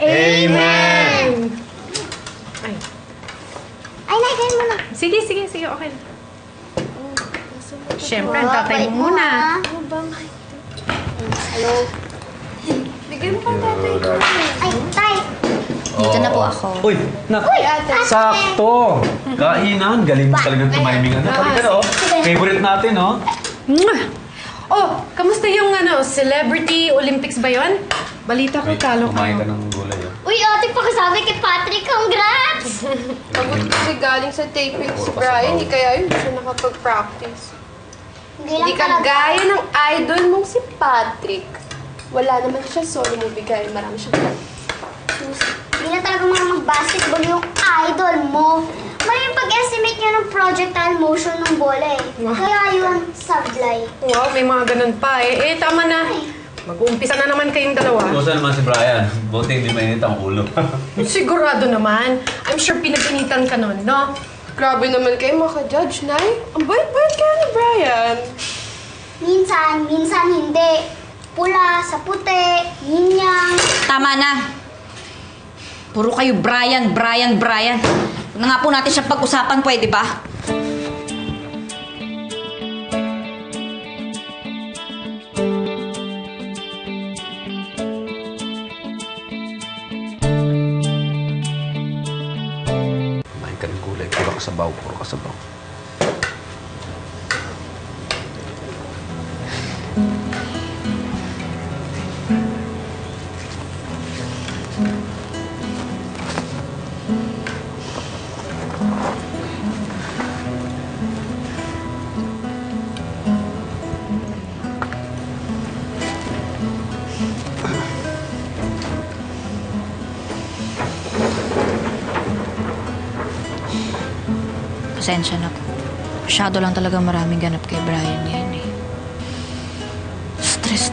Amen! Ay. Ay, naikain mo na. Sige, okay. Siyempre, ang tatay mo muna. Ano ba? Hello? Bigyan mo kang tatay ko. Ay, tay! Dito na po ako. Uy, nak! Sakto! Kainan, galing mo talagang tumiming. Halika na, oh. Favorite natin, oh. Oh, kamusta yung Celebrity Olympics ba yun? Balita ko, talo ka. Kumain ka ng gulay, oh. Uy, ate, pakisabi kay Patrick. Congrats! Pagod kasi galing sa taping si Brian, kaya yun siya nakapag-practice. Hindi ka gaya ng idol mong si Patrick. Wala naman siya solo movie gaya. Marami siyang Hindi na talaga mga mag-basketball yung idol mo. Mali yung pag-estimate niya ng projectile motion ng bola eh. Kaya yun, sablay. Wow, may mga ganun pa eh. Tama na. Mag-uumpisa na naman kayong dalawa. Kumusta naman si Brian? Buti hindi mainit ang ulo. Sigurado naman. I'm sure pinag-initan ka nun, no? Grabe naman kayo maka-judge, Nay. Ang bait-bait kaya ni Brian. Minsan hindi. Pula, sa puti, yin-yang. Tama na. Puro kayo Brian. Huwag na nga po natin siya pag-usapan, pwede ba? Kumain ka ng gulay. Puro kasabaw. Pasensya na po. Masyado lang talaga maraming ganap kay Brian ngayon eh. Stress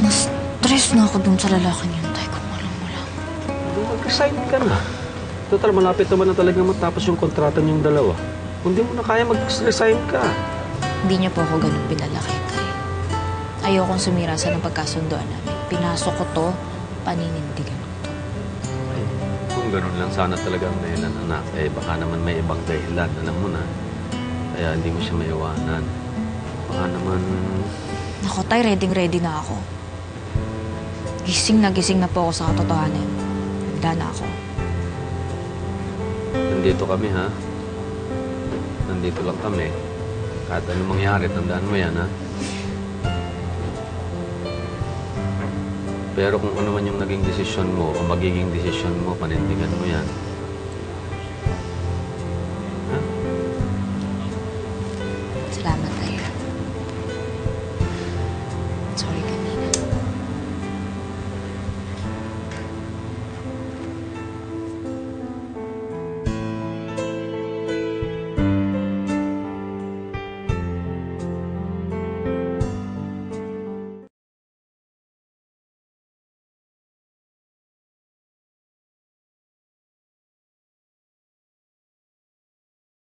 na ako dun sa lalaki niyan. Tay, kung alam mo lang. Mag-resign ka na. Total, malapit naman na talaga matapos yung kontrata niyong dalawa. Kung di mo na kaya mag-resign ka. Hindi niya po ako ganun pinalaki, Tay. Ayokong sumira sa napagkasundoan namin. Pinasok ko to, paninindigan ko to. Ay, kung ganun lang sana talaga ang dahilan, anak. Eh, baka naman may ibang dahilan. Alam mo na. Kaya hindi mo siya maiwanan. Baka naman... Naku, Tay, ready na ako. Gising na po ako sa katotohanan. Handa na ako. Nandito kami, ha? Nandito lang kami. Kahit anong mangyari, tandaan mo yan, ha? Pero kung ano man yung naging desisyon mo o magiging desisyon mo, panindigan mo yan.